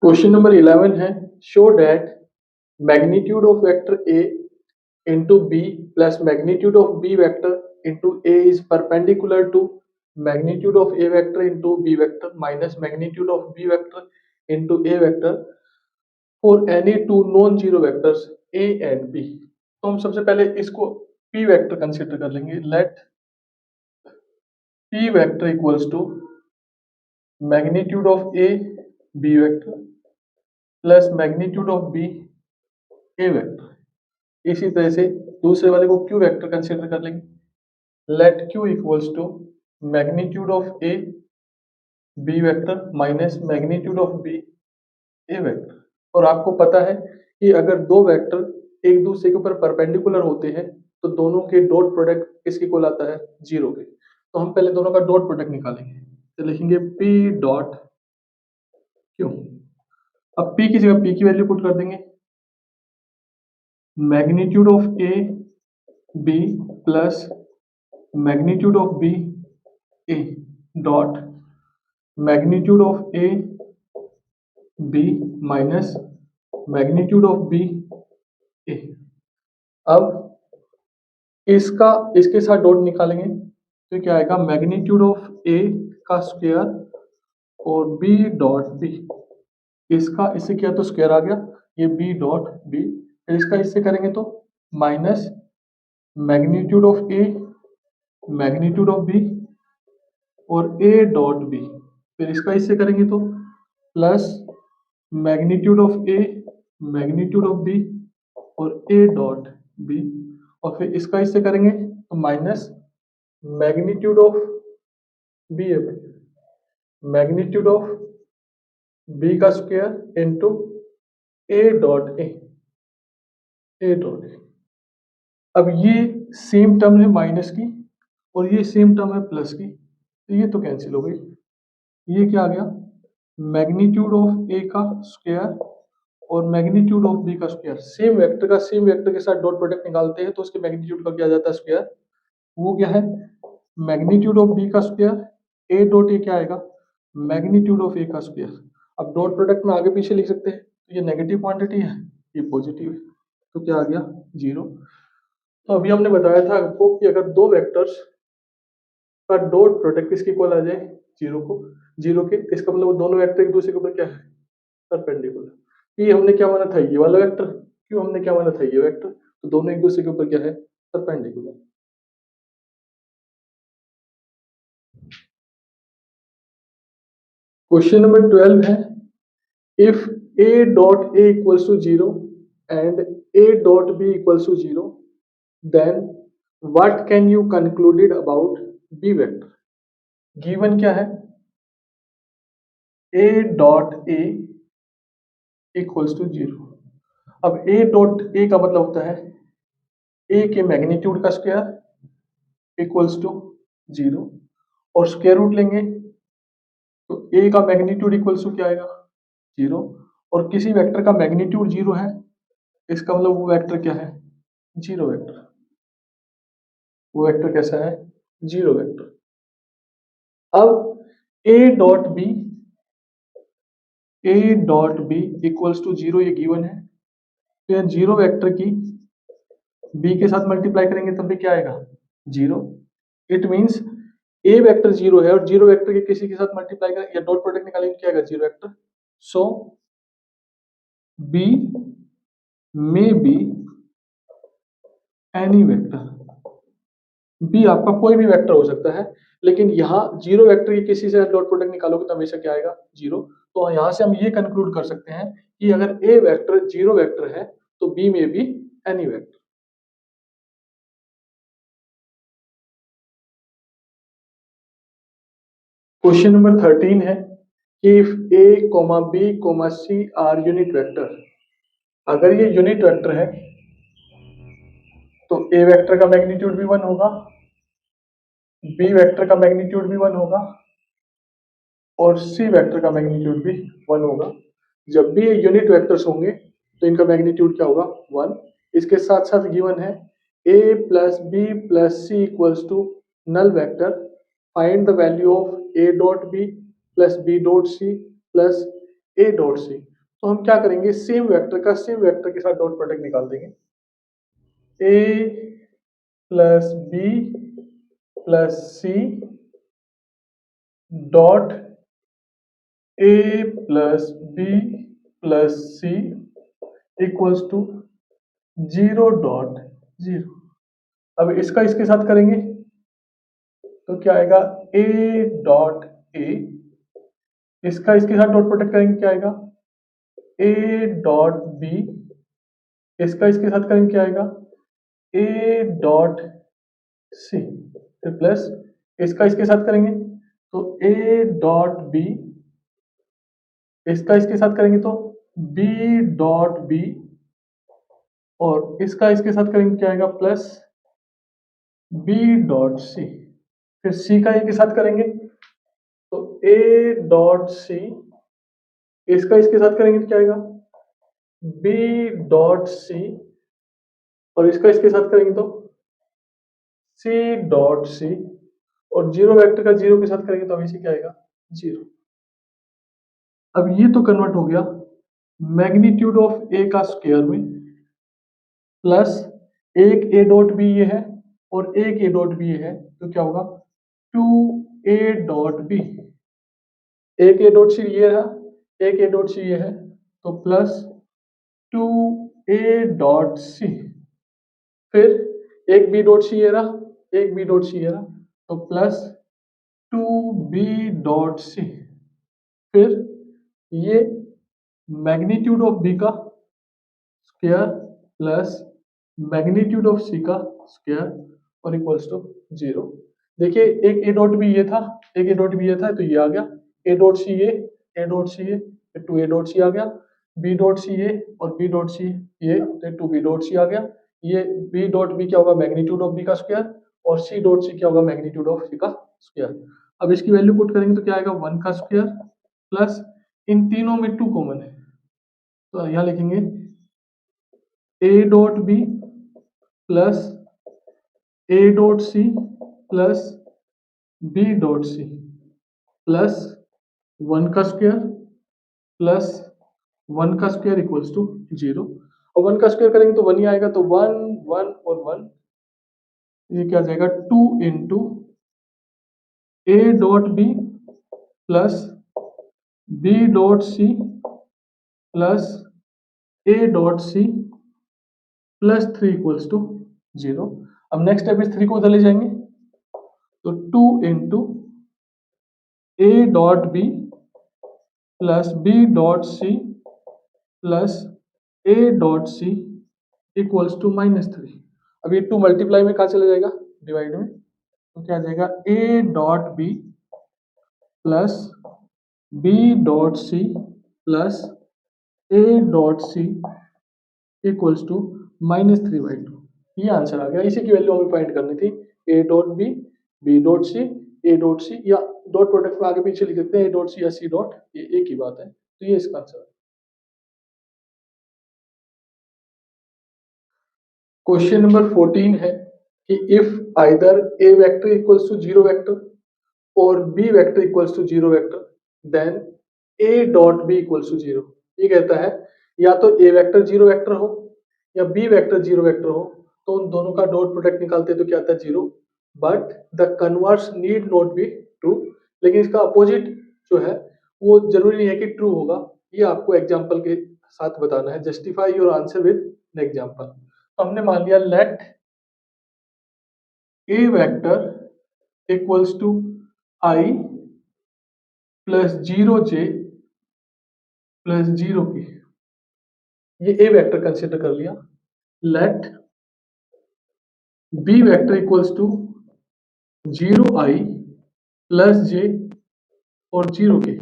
Question number 11 है show that magnitude of vector A into B plus magnitude of B vector into A is perpendicular to magnitude of A vector into B vector minus magnitude of B vector into A vector for any two non zero vectors A and B. तो हम सबसे पहले इसको P vector consider कर लेंगे। Let P vector equals to magnitude of A B vector plus magnitude of B A vector. इसी तरह से दूसरे वाले को क्यू वेक्टर कंसिडर कर लेंगे। Let Q equals to magnitude of A B vector minus magnitude of B A vector. और आपको पता है कि अगर दो वेक्टर एक दूसरे के ऊपर परपेंडिकुलर होते हैं तो दोनों के डॉट प्रोडक्ट किसके को लाता है? जीरो के। तो हम पहले दोनों का डॉट प्रोडक्ट निकालेंगे, तो लिखेंगे पी डॉट क्यू। अब पी की जगह पी की वैल्यू पुट कर देंगे, magnitude of A B plus magnitude of B A dot magnitude of A B minus magnitude of B A. अब इसका इसके साथ डॉट निकालेंगे तो क्या आएगा? मैग्नीट्यूड ऑफ ए का स्क्वायर और बी डॉट बी। इसका इससे किया तो स्क्वायर आ गया, ये बी डॉट बी। इसका इससे करेंगे तो minus magnitude of A magnitude of B और ए डॉट बी। फिर इसका इससे करेंगे तो plus magnitude of A magnitude of B और ए डॉट बी। और फिर इसका इससे करेंगे तो minus magnitude of B magnitude of B का square into A dot A dot A. अब ये सेम टर्म है माइनस की और ये सेम टर्म है प्लस की, तो ये तो कैंसिल हो गई। ये क्या आ गया? मैग्नीट्यूड ऑफ ए का स्क्वायर और मैग्नीट्यूड ऑफ बी का स्क्वायर। सेम वेक्टर के साथ डॉट प्रोडक्ट निकालते हैं तो उसके मैग्नीट्यूड का क्या आ जाता है? स्क्वायर। वो क्या है? मैग्नीट्यूड ऑफ बी का स्क्वायर, ए डॉट ए क्या आएगा? मैग्नीट्यूड ऑफ ए का स्क्वायर। अब डॉट प्रोडक्ट में आगे पीछे लिख सकते हैं, तो ये नेगेटिव क्वांटिटी है, ये पॉजिटिव है, तो क्या आ गया? जीरो। तो अभी हमने बताया था आपको कि अगर दो वेक्टर्स का डॉट प्रोडक्ट किसके इक्वल आ जाए? जीरो के, इसका मतलब वो दोनों वेक्टर एक दूसरे के ऊपर क्या है? परपेंडिकुलर। पी हमने क्या माना था? ये वाला वेक्टर। क्यू हमने क्या माना था? ये वेक्टर। तो दोनों एक दूसरे के ऊपर क्या है? परपेंडिकुलर। क्वेश्चन नंबर 12 है if a dot a equals to 0 and a dot b equals to 0 then what can you concluded about b vector. Given क्या है? a dot a equals to 0। अब a डॉट a का मतलब होता है a के magnitude का square equals to 0 और स्क्वायर रूट लेंगे तो a का मैग्नीट्यूड इक्वल्स टू क्या आएगा? 0। और किसी वेक्टर का मैग्नीट्यूड 0 है, इसका मतलब वो वेक्टर क्या है? Zero vector. वो वेक्टर कैसा है? Zero vector. अब a dot B equals to 0 ये गिवन है, तो यहाँ जीरो वेक्टर की b के साथ मल्टीप्लाई करेंगे तब भी क्या आएगा? 0। इट मींस a वेक्टर 0 है और जीरो वेक्टर के किसी के साथ मल्टीप्लाई करेंगे या डॉट प्रोडक्ट निकालेंगे क्या आएगा? Zero vector. So b may be any vector. b आपका कोई भी वेक्टर हो सकता है, लेकिन यहाँ जीरो वेक्टर की किसी से डॉट प्रोडक्ट निकालोगे तो हमेशा क्या आएगा? 0। तो यहाँ से हम ये कंक्लूड कर सकते हैं कि अगर a वेक्टर जीरो वेक्टर है तो b में भी एनी वेक्टर। क्वेश्चन नंबर 13 है if a, b, c are unit vector. अगर ये यूनिट वेक्टर है तो a वेक्टर का मैग्नीट्यूड भी 1 होगा, b वेक्टर का मैग्नीट्यूड भी 1 होगा और c वेक्टर का मैग्नीट्यूड भी 1 होगा। जब भी ये यूनिट वेक्टर्स होंगे तो इनका मैग्नीट्यूड क्या होगा? 1। इसके साथ साथ गिवन है a plus B plus C equals to null vector. Find the value of a dot B plus b dot C plus a dot C. तो हम क्या करेंगे, सेम वेक्टर के साथ डॉट प्रोडक्ट निकाल देंगे। A plus B plus C dot A plus B plus C equals to 0.0। अब इसका इसके साथ करेंगे तो क्या आएगा, ए डॉट ए, इसका इसके साथ डॉट प्रोडक्ट करेंगे क्या आएगा, ए डॉट बी, इसका इसके साथ करेंगे क्या आएगा, ए डॉट सी, फिर प्लस इसका इसके साथ करेंगे तो ए डॉट बी, इसका इसके साथ करेंगे तो बी डॉट बी, और इसका इसके साथ करेंगे क्या आएगा, प्लस बी डॉट सी, फिर सी का ए के साथ करेंगे तो ए डॉट सी, इसका इसके साथ करेंगे तो क्या आएगा, बी डॉट सी, और इसका इसके साथ करेंगे तो सी डॉट सी, और जीरो वेक्टर का जीरो के साथ करेंगे तो हमेशा क्या आएगा, 0। अब ये तो कन्वर्ट हो गया मैग्नीट्यूड ऑफ ए का स्क्वायर में, प्लस एक ए डॉट बी ये है और एक ए डॉट बी ये है, तो क्या होगा 2a डॉट बी, एक ए डॉट सी ये रहा, एक ए डॉट सी ये है, तो प्लस 2a डॉट सी, फिर एक बी डॉट सी ये रहा, एक बी डॉट सी ये रहा, तो प्लस 2b डॉट सी, फिर ये मैग्नीट्यूड ऑफ बी का स्क्वायर प्लस मैग्नीट्यूड ऑफ सी का स्क्वायर और इक्वल्स टू 0। देखिए एक ए डॉट बी ये था, एक ए डॉट बी ये था, तो ये आ गया ए डॉट सी ये, ए डॉट सी ये, फिर 2 ए डॉट सी आ गया, बी डॉट सी ये और बी डॉट सी ये, तो 2 बी डॉट सी आ गया। ये बी डॉट बी क्या होगा, मैग्नीट्यूड ऑफ बी का स्क्वायर, और सी डॉट सी क्या होगा, मैग्नीट्यूड ऑफ सी का स्क्वायर। अब इसकी वैल्यू पुट करेंगे तो क्या आएगा, 1 का स्क्वायर प्लस इन तीनों में 2 कॉमन है, तो यहाँ लिखेंगे A dot B plus A dot C plus B dot C plus 1 का स्क्वायर प्लस 1 का स्क्वायर इक्वल्स टू 0, और 1 का स्क्वायर करेंगे तो 1 ही आएगा, तो 1 1 और 1, ये क्या आ जाएगा 2 into A dot B plus B dot C plus A dot C plus 3 equals to 0। अब नेक्स्ट स्टेप इस 3 को उधर ले जाएंगे तो 2 into A dot B plus B dot C plus A dot C equals to -3। अब ये 2 multiply में कहाँ चला जाएगा, डिवाइड में, तो क्या आ जाएगा A dot B plus B dot C plus A dot C equals to -3/2। ये आंसर आ गया। इसी की वैल्यू हमें फाइंड करनी थी, A dot B, B dot C, A dot C, या डॉट प्रोडक्ट में आगे पीछे लिख सकते हैं ए डॉट सी या सी डॉट, ये एक ही बात है। तो ये इसका आंसर है। क्वेश्चन नंबर 14 है कि if either A vector equals to 0 vector और B vector equals to 0 vector then A dot B equals to 0। ये कहता है या तो ए वेक्टर 0 वेक्टर हो या बी वेक्टर 0 वेक्टर हो, तो उन दोनों का डॉट प्रोडक्ट निकालते तो क्या आता है 0, but the converse need not be true. लेकिन इसका अपोजिट जो है वो जरूरी नहीं है कि ट्रू होगा, ये आपको एग्जांपल के साथ बताना है। Justify your answer with an example. तो हमने मान लिया let A vector equals to i plus 0j plus 0k, ये ए वेक्टर कंसिडर कर लिया। Let B vector equals to 0i plus j और 0k।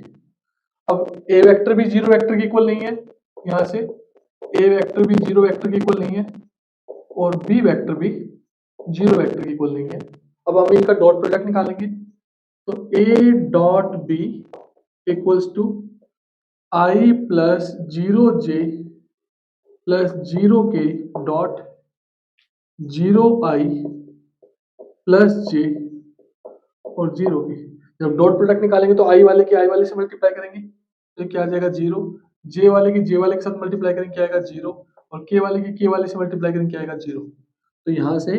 अब ए वेक्टर भी 0 वेक्टर के इक्वल नहीं है, यहां से ए वेक्टर भी 0 वेक्टर के इक्वल नहीं है और बी वेक्टर भी 0 वेक्टर के इक्वल नहीं है। अब हम इनका डॉट प्रोडक्ट निकालेंगे तो A dot B equals to i plus 0j plus 0k dot 0i plus j और 0k। जब डॉट प्रोडक्ट निकालेंगे तो आई वाले के आई वाले से मल्टीप्लाई करेंगे तो क्या आ जाएगा 0, जे वाले की जे वाले के साथ मल्टीप्लाई करेंगे क्या आएगा 0, और के वाले की के वाले से मल्टीप्लाई करेंगे क्या आएगा 0। तो यहाँ से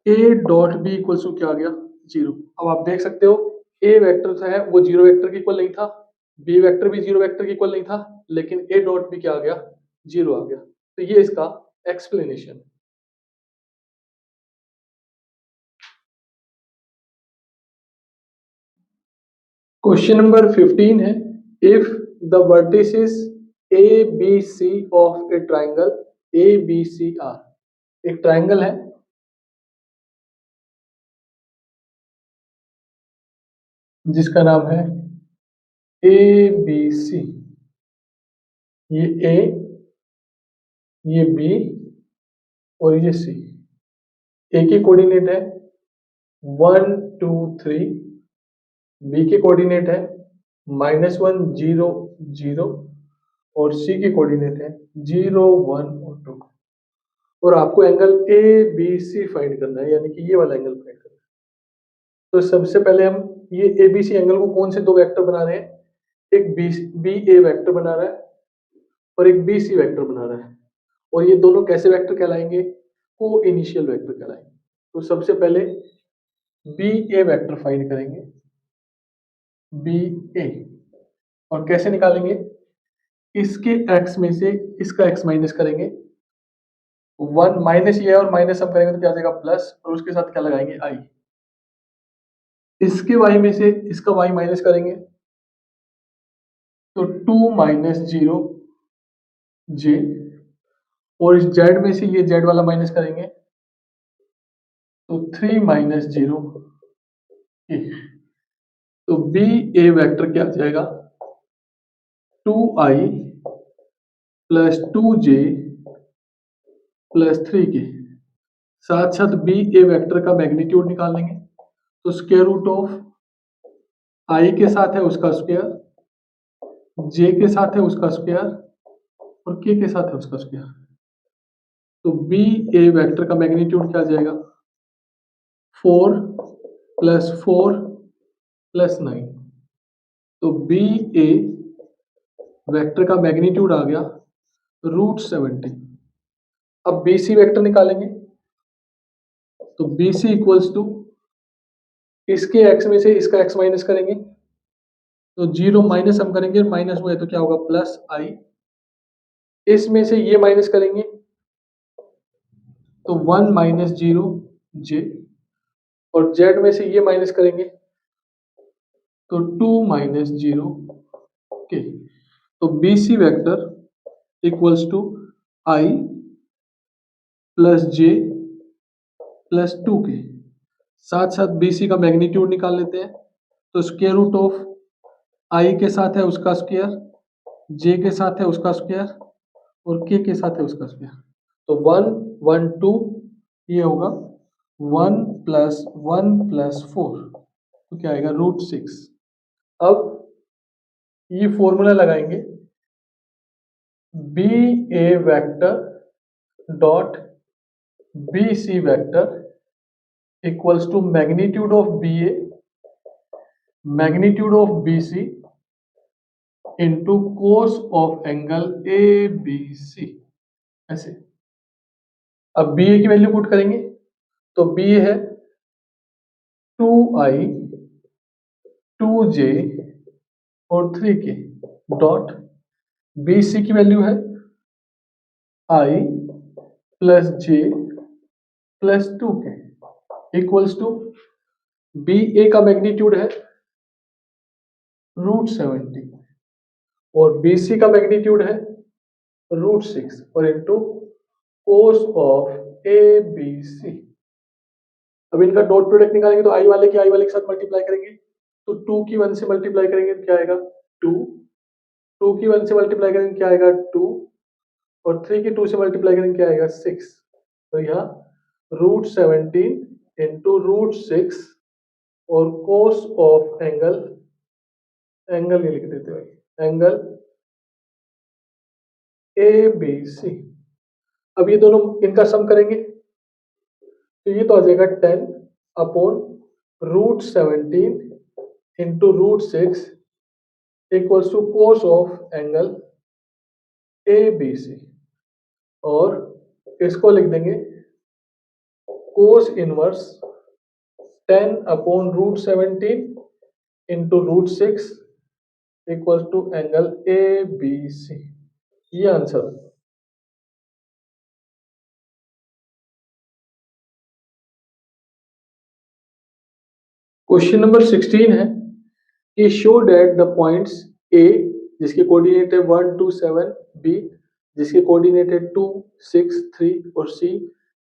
A dot B equals to क्या आ गया 0। अब आप देख सकते हो ए वेक्टर है वो 0 वेक्टर के इक्वल नहीं था, बी वेक्टर भी 0 वेक्टर के इक्वल नहीं था, लेकिन ए डॉट बी क्या आ गया 0 आ गया। तो ये इसका एक्सप्लेनेशन। क्वेश्चन नंबर 15 है, if the vertices A B C of a triangle A B C are. एक ट्राइंगल है जिसका नाम है ए बी सी। ये ए, ये बी और ये सी। ए के कोऑर्डिनेट है 1 2 3, बी के कोऑर्डिनेट है -1 0 0, और सी के कोऑर्डिनेट है 0 1 और 2। और आपको angle A B C find करना है, यानी कि ये वाला एंगल फाइंड करना है। तो सबसे पहले हम ये ए बी सी एंगल को कौन से दो वेक्टर बना रहे हैं, एक बी ए वेक्टर बना रहा है और एक बी सी वेक्टर बना रहा है, और ये दोनों कैसे वेक्टर कहलाएंगे, को इनिशियल वेक्टर कहलाएंगे। तो सबसे पहले बी ए वेक्टर फाइंड करेंगे, बी ए, और कैसे निकालेंगे, इसके x में से इसका x माइनस करेंगे, 1 माइनस ये और माइनस हम करेंगे तो क्या आ जाएगा प्लस, और उसके साथ क्या लगाएंगे i। इसके y में से इसका y माइनस करेंगे तो 2 माइनस 0 j, और इस z में से ये z वाला माइनस करेंगे तो 3 माइनस 0 k। तो बी ए वेक्टर क्या आ जाएगा 2i plus 2j plus 3k। साथ साथ बी ए वेक्टर का मैग्नीट्यूड निकाल लेंगे, तो स्क्वायर रूट ऑफ आई के साथ है उसका स्क्वायर, जे के साथ है उसका स्क्वायर, और के साथ है उसका स्क्वायर। तो बी ए वेक्टर का मैग्नीट्यूड क्या आ जाएगा 4 प्लस 4 प्लस 9। तो बी ए वेक्टर का मैग्नीट्यूड आ गया √70। अब बी सी वेक्टर निकालेंगे, तो बी सी इक्वल्स टू इसके x में से इसका x माइनस करेंगे, तो 0 माइनस हम करेंगे, माइनस हुआ है तो क्या होगा प्लस i। इसमें से ये माइनस करेंगे तो 1 माइनस 0 j, और z में से ये माइनस करेंगे तो 2 माइनस 0 k। तो B C vector equals to i plus J plus 2k। साथ साथ बी सी का मैग्नीट्यूड निकाल लेते हैं, तो स्क्वायर रूट ऑफ i के साथ है उसका स्क्वायर, j के साथ है उसका स्क्वायर, और के साथ है उसका स्क्वायर। तो 1 1 2, ये होगा 1 प्लस 1 प्लस 4, तो क्या आएगा √6। अब ये फॉर्मूला लगाएंगे, B A vector dot B C vector equals to magnitude of B A magnitude of B C into cos of angle A B C. ऐसे अब बी ए की वैल्यू पुट करेंगे, तो बी ए है 2i 2j और 3k dot B सी की value है i plus j plus 2k equals to B A का मैग्नीट्यूड है √70 और बी सी का मैग्नीट्यूड है √6 और into cos of A B C. अब इनका डॉट प्रोडक्ट निकालेंगे, तो आई वाले की आई वाले के साथ मल्टीप्लाई करेंगे, तो 2 की 1 से मल्टीप्लाई करेंगे तो क्या आएगा 2, 2 की 1 से मल्टीप्लाई करेंगे क्या आएगा 2, और 3 की 2 से मल्टीप्लाई करेंगे क्या आएगा 6। तो यहाँ √17 इंटू √6 और कोस ऑफ एंगल, एंगल ये लिख देते हैं एंगल ए बी सी। अब ये दोनों इनका सम करेंगे तो ये तो आ जाएगा 10 upon √17 into √6 equals to cos of angle A B C, और इसको लिख देंगे cos inverse 10/√17 into √6 equals to angle A B C. ये आंसर। क्वेश्चन नंबर 16 है कि show that the points A जिसके कोऑर्डिनेट है 1 2 7, बी जिसके कोऑर्डिनेट है 2 6 3 और सी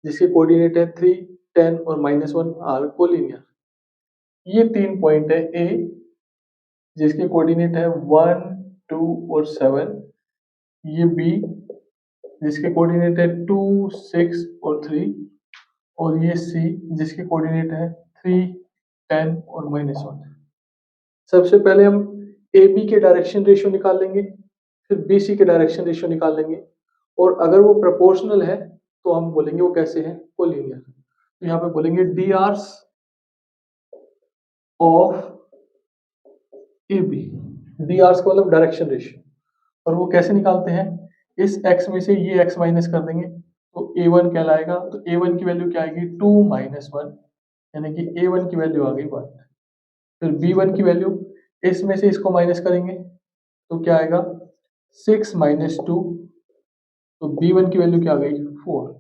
जिसके कोऑर्डिनेट है 3 10 और -1 आर कोलिनियर। ये 3 पॉइंट है ए जिसके कोऑर्डिनेट है 1 2 और 7, ये बी जिसके कोऑर्डिनेट है 2 6 और 3, और ये सी जिसके कोऑर्डिनेट है 3 10 और -1। सबसे पहले हम ए बी के डायरेक्शन रेशियो निकाल लेंगे, फिर बी सी के डायरेक्शन रेशियो निकाल लेंगे, और अगर वो प्रोपोर्शनल है तो हम बोलेंगे वो कैसे है, कोलिनियर। तो यहाँ पे बोलेंगे D R's of A B. D R's का मतलब डायरेक्शन रेशियो, और वो कैसे निकालते हैं, इस x में से ये x माइनस कर देंगे तो a1 कहलाएगा। तो a1 की वैल्यू क्या आएगी 2 - 1, यानी कि a1 की वैल्यू आ गई 1। फिर b1 की वैल्यू, इसमें से इसको माइनस करेंगे तो क्या आएगा 6 - 2, तो b1 की वैल्यू क्या आ गई 4।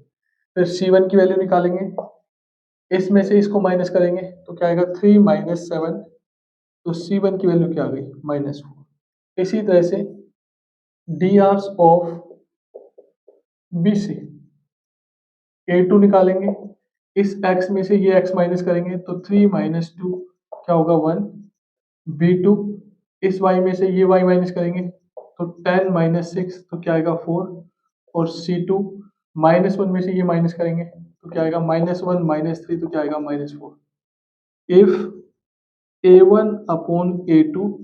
फिर c1 की वैल्यू निकालेंगे, इसमें से इसको माइनस करेंगे तो क्या आएगा 3 - 7, तो c1 की वैल्यू क्या आ गई -4। इसी तरह से D R's of B C, a2 निकालेंगे, इस x में से ये x माइनस करेंगे तो 3 - 2 क्या होगा 1, b2 इस y में से ये y माइनस करेंगे तो 10 - 6 तो क्या आएगा 4, और c2 -1 में से ये माइनस करेंगे तो क्या आएगा -1 - 3 तो क्या आएगा -4। If a1 upon a2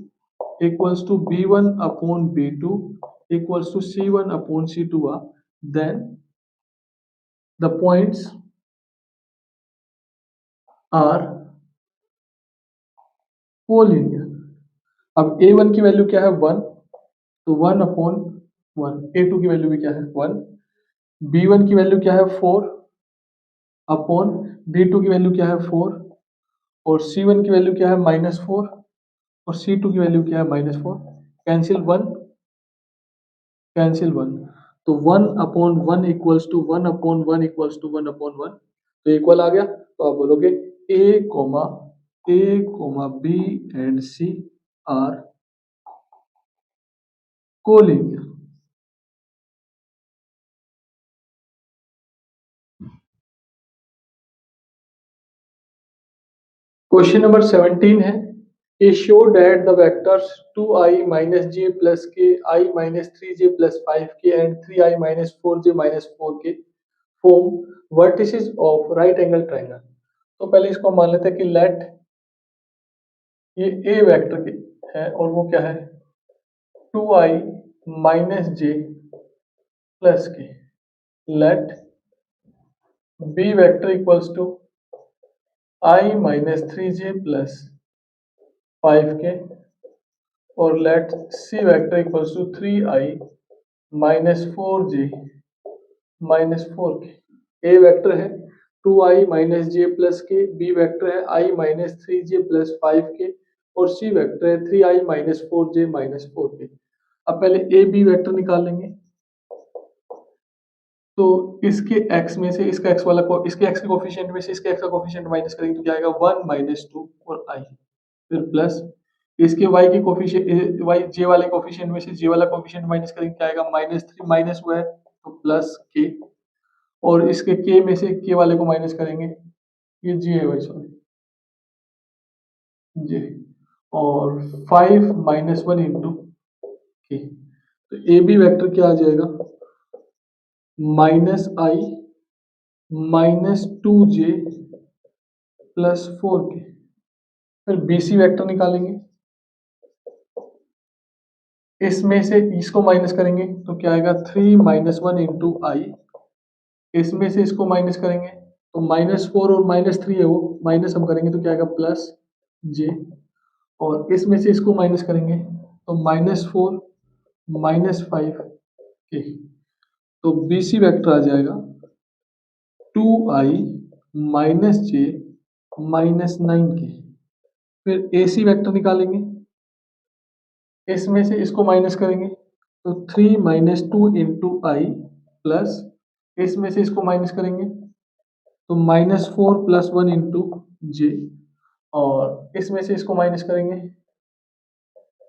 equals to b1 upon b2 equals to c1 upon c2 then the points are collinear। अब a1 की वैल्यू क्या है 1, तो 1 अपॉन 1, a2 की वैल्यू भी क्या है 1, b1 की वैल्यू क्या है 4 अपॉन b2 की वैल्यू क्या है 4, और c1 की वैल्यू क्या है -4, और c2 की वैल्यू क्या है -4। कैंसिल 1, कैंसिल 1, तो 1 upon 1 equals to 1 upon 1 equals to 1 upon 1, तो इक्वल आ गया। तो आप बोलोगे a, b and c are collinear. Question number 17 है, A show that the vectors 2i - j plus k, I - 3j plus 5k and 3i - 4j - 4k form vertices of right angle triangle। तो पहले इसको मान लेते हैं कि late ये A vector की है और वो क्या है 2i - j plus k, let B vector equals to i - 3j plus 5k, और let C vector equals to 3i - 4j - 4k। A vector है 2i - j plus k, B vector है i - 3j plus 5k, और C vector है 3i - 4j - 4k। अब पहले ए B vector निकाल लेंगे, तो इसके x में से इसका x वाला को इसके x के कोफिशिएंट में से इसके x का कोफिशिएंट माइनस करेंगे तो क्या आएगा 1 - 2 और i, फिर प्लस इसके y के कोफिशिएंट y j वाले कोफिशिएंट में से j वाला कोफिशिएंट माइनस करेंगे क्या आएगा -3 माइनस हुआ है तो प्लस k, और इसके k में से k वाले को माइनस करेंगे, ये j है भाई सॉरी j, और 5 - 1 इंटू k, तो ए बी वेक्टर क्या आ जाएगा -i - 2j plus 4k। फिर BC वेक्टर निकालेंगे, इसमें से इसको माइनस करेंगे तो क्या आएगा 3 - 1 इंटू आई, इसमें से इसको माइनस करेंगे तो -4 और -3 है वो माइनस हम करेंगे तो क्या आएगा +j, और इसमें से इसको माइनस करेंगे तो -4 -5 के, तो BC वेक्टर आ जाएगा 2i -j -9 के। फिर AC वेक्टर निकालेंगे, इसमें से इसको माइनस करेंगे तो 3 - 2 इंटू आई प्लस इसमें से इसको माइनस करेंगे तो -4 + 1 इंटू जे, और इसमें से इसको माइनस करेंगे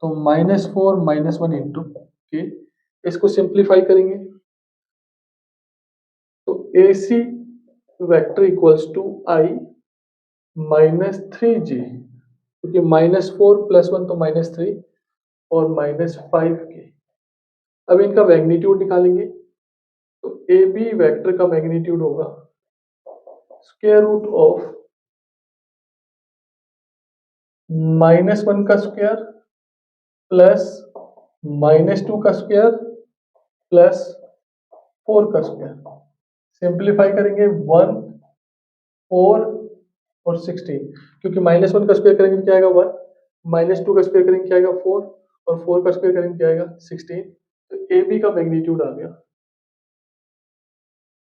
तो -4 - 1 इंटू के। इसको सिंप्लीफाई करेंगे तो AC vector equals to i -3j, क्योंकि -4 + 1 तो -3 और -5 के। अब इनका मैग्नीट्यूड निकालेंगे तो AB वेक्टर का मैग्नीट्यूड होगा स्क्वायर रूट ऑफ -1 का स्क्वायर प्लस -2 का स्क्वायर प्लस 4 का स्क्वायर। सिंप्लीफाई करेंगे 1 4 और 16, क्योंकि -1 का स्क्वायर करेंगे क्या आएगा 1, -2 का स्क्वायर करेंगे क्या आएगा 4 और 4 का स्क्वायर करेंगे क्या आएगा 16। तो AB का मैग्नीट्यूड आ गया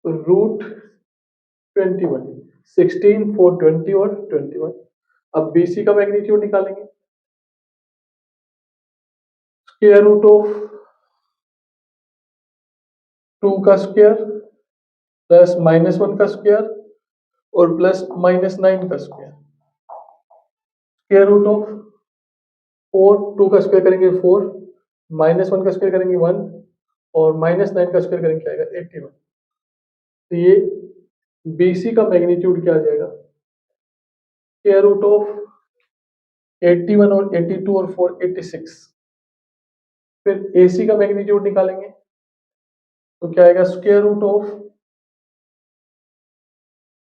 तो √21, 16 4 20 और 21। अब BC का मैग्नीट्यूड निकालेंगे, स्क्वायर रूट ऑफ 2 का स्क्वायर प्लस -1 का स्क्वायर और प्लस -9 का स्क्वायर, स्क्वायर रूट ऑफ 4, 2 का स्क्वायर करेंगे 4, -1 का स्क्वायर करेंगे 1 और -9 का स्क्वायर करेंगे क्या आएगा 81। तो ये BC का मैग्नीट्यूड क्या आ जाएगा, स्क्वायर रूट ऑफ 81 और 82 और 4 86। फिर AC का मैग्नीट्यूड निकालेंगे तो क्या आएगा स्क्वायर रूट ऑफ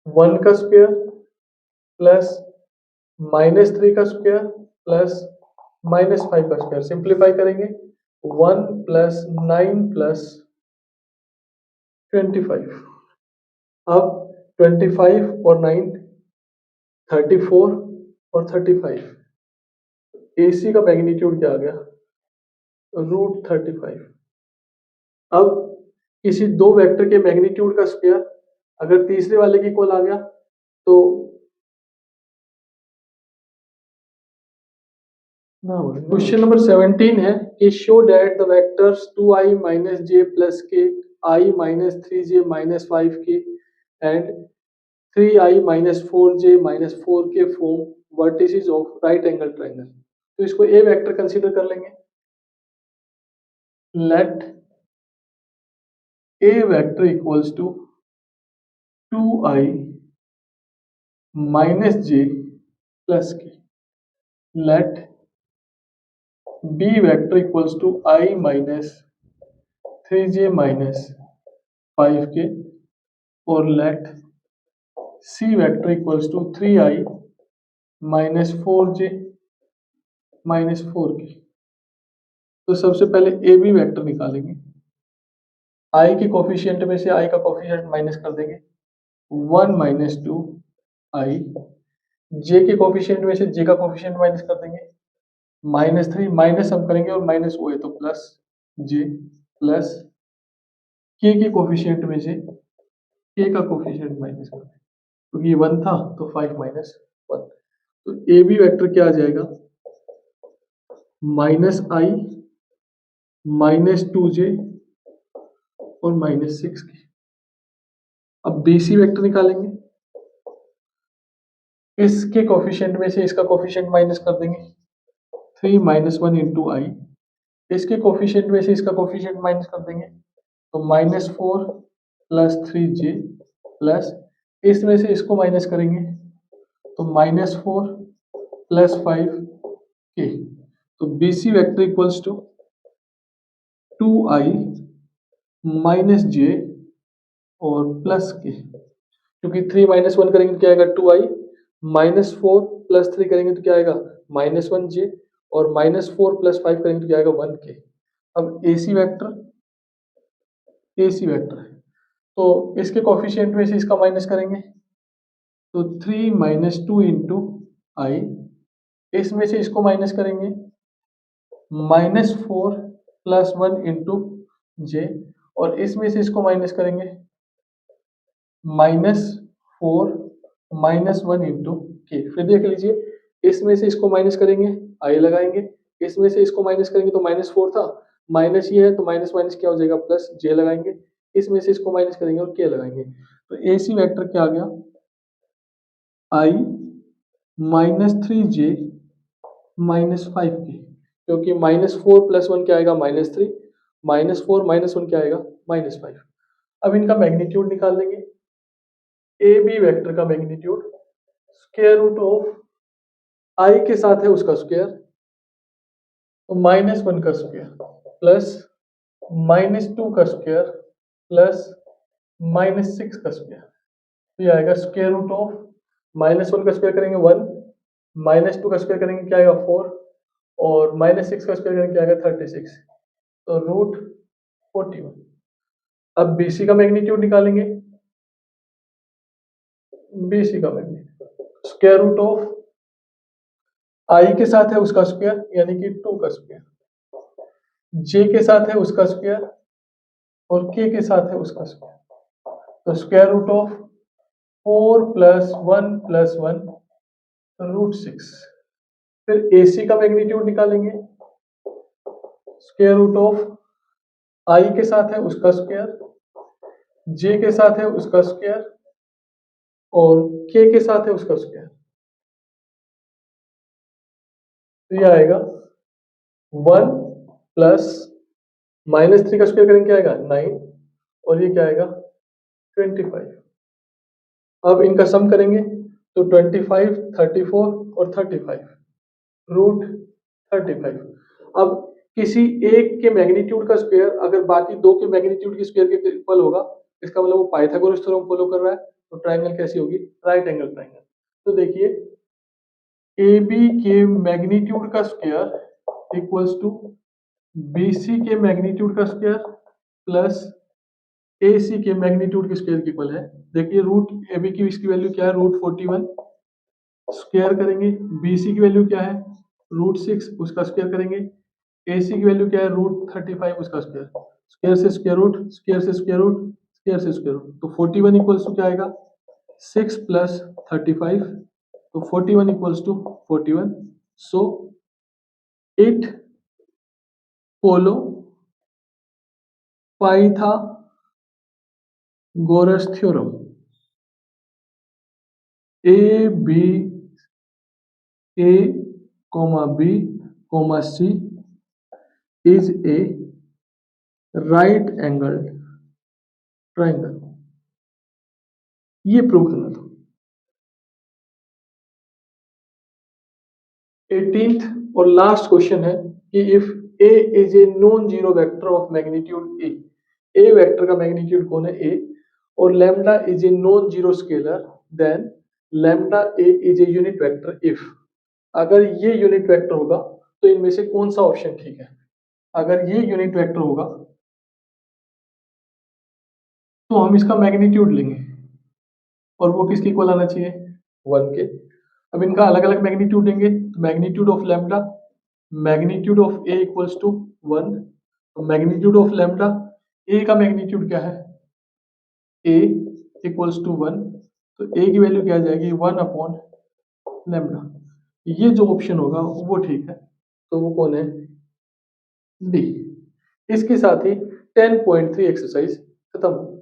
1 का स्क्वायर प्लस -3 का स्क्वायर प्लस -5 का स्क्वायर। सिंप्लीफाई करेंगे 1 + 9 + 25। अब 25 और 9 34 और 35। AC का मैग्नीट्यूड क्या आ गया √35। अब किसी दो वेक्टर के मैग्नीट्यूड का स्क्वायर अगर तीसरे वाले के इक्वल आ गया तो क्वेश्चन नंबर 17 है कि show that the vectors 2i - j + k, i - 3j - 5k and 3i - 4j - 4k form vertices of right angle triangle. तो इसको ए वेक्टर कंसीडर कर लेंगे। Let A vector equals to 2i - j + k। लेट B vector equals to I - 3j - 5k, और let C vector equals to 3i - 4j - 4k। तो सबसे पहले AB vector निकालेंगे, I के कोफिशिएंट में से I का कोफिशिएंट माइनस कर देंगे 1 - 2i, J के कोफिशिएंट में से J का कोफिशिएंट माइनस कर देंगे -3, माइनस हम करेंगे और माइनस वो है तो प्लस j, प्लस k के कोफिशिएंट में से k का कोफिशिएंट माइनस कर देंगे, क्योंकि ये 1 था तो 5 - 1। तो AB वेक्टर क्या आ जाएगा -i -2j और -6k। अब BC वेक्टर निकालेंगे, इसके कोफिशिएंट में से इसका कोफिशिएंट माइनस कर देंगे 3 - 1 इंटू i, इसके कोफिशिएंट में से इसका कोफिशिएंट माइनस कर देंगे तो -4 + 3j प्लस इसमें से इसको माइनस करेंगे तो -4 + 5k। तो BC vector equals to 2i - j और प्लस k, क्योंकि 3 - 1 करेंगे तो क्या आएगा 2i, -4 + 3 करेंगे तो क्या आएगा -1j और -4 + 5 करेंगे तो क्या आएगा 1k। अब AC वेक्टर है तो इसके कोफिशिएंट में से इसका माइनस करेंगे तो 3 - 2 इंटू i, इसमें से इसको माइनस करेंगे -4 + 1 इंटू जे, और इसमें से इसको माइनस करेंगे -4 - 1 इंटू के। फिर देख लीजिए, इसमें से इसको माइनस करेंगे, आई लगाएंगे, इसमें से इसको माइनस करेंगे तो -4 था, माइनस ये है तो माइनस माइनस क्या हो जाएगा, प्लस जे लगाएंगे, इसमें से इसको माइनस करेंगे और के लगाएंगे। तो एसी वेक्टर क्या आ गया, आई -3j -5k, क्योंकि -4 + 1 क्या आएगा, -3, -4 - 1 क्या आएगा, -5। अब इनका मैग्नीट्यूड निकाल लेंगे। ए बी वेक्टर का मैग्नीट्यूड स्क्वायर रूट ऑफ आई के साथ है उसका स्क्वायर, तो -1 का स्क्वायर प्लस -2 का स्क्वायर प्लस -6 का स्क्वायर, तो ये आएगा स्क्वायर रूट ऑफ -1 का स्क्वायर करेंगे 1, -2 का स्क्वायर करेंगे क्या आएगा 4, और -6 का स्क्वायर करेंगे क्या आएगा 36, तो √41। अब बीसी का मैग्नीट्यूड निकालेंगे। बीसी का मैग्नीट्यूड स्क्वायर रूट ऑफ आई के साथ है उसका स्क्वायर यानी कि 2 का स्क्वायर, जे के साथ है उसका स्क्वायर और के साथ है उसका स्क्वायर, तो स्क्वायर रूट ऑफ 4 + 1 + 1 √6। फिर एसी का मैग्नीट्यूड निकालेंगे। स्क्वायर रूट ऑफ आई के साथ है उसका स्क्वायर, जे के साथ है उसका स्क्वायर और के साथ है उसका स्क्वायर, तो ये आएगा 1 प्लस -3 का स्क्वायर करेंगे क्या आएगा 9, और ये क्या आएगा 25। अब इनका सम करेंगे तो 25, 34 और 35 √35। अब किसी एक के मैग्नीट्यूड का स्क्वायर अगर बाकी दो के मैग्नीट्यूड के स्क्वायर के इक्वल होगा, इसका मतलब वो पाइथागोरस थ्योरम फॉलो कर रहा है, तो ट्रायंगल कैसी होगी, राइट एंगल ट्रायंगल। तो देखिए ए बी के मैग्नीट्यूड का square equals to B C के मैग्नीट्यूड का स्क्वायर प्लस ए सी के मैग्नीट्यूड के स्क्वायर के इक्वल है। देखिए रूट ए बी की इसकी वैल्यू क्या है, √41, स्क्वायर करेंगे, बी सी की वैल्यू क्या है √6, उसका स्क्वायर करेंगे, ए सी की वैल्यू क्या है √35, उसका स्क्वायर, स्क्वायर से स्क्वायर रूट, स्क्वायर से स्क्वायर रूट, स्क्वायर से स्क्वायर रूट, तो 41 इक्वल्स टू क्या आएगा 6 + 35, तो 41 equals to 41। So it follow Pythagoras theorem A B A B C is a right angle triangle. ये प्रूव करना था। 18th और लास्ट क्वेश्चन है कि if A is a non zero vector of magnitude A vector का magnitude कौन है A, और lambda is a non zero scalar, then lambda A is a unit vector if. अगर ये यूनिट वेक्टर होगा तो इनमें से कौन सा ऑप्शन ठीक है। अगर ये यूनिट वेक्टर होगा तो हम इसका मैग्नीट्यूड लेंगे और वो किसके इक्वल आना चाहिए 1 के। अब इनका अलग अलग मैग्नीट्यूड देंगे तो magnitude of lambda, magnitude of A equals to 1, तो मैग्नीट्यूड ऑफ लैम्डा, ए का मैग्नीट्यूड क्या है ए इक्वल्स टू 1, तो ए की वैल्यू क्या आ जाएगी 1/लैम्डा। ये जो ऑप्शन होगा वो ठीक है, तो वो कौन है डी। इसके साथ ही 10.3 एक्सरसाइज खत्म।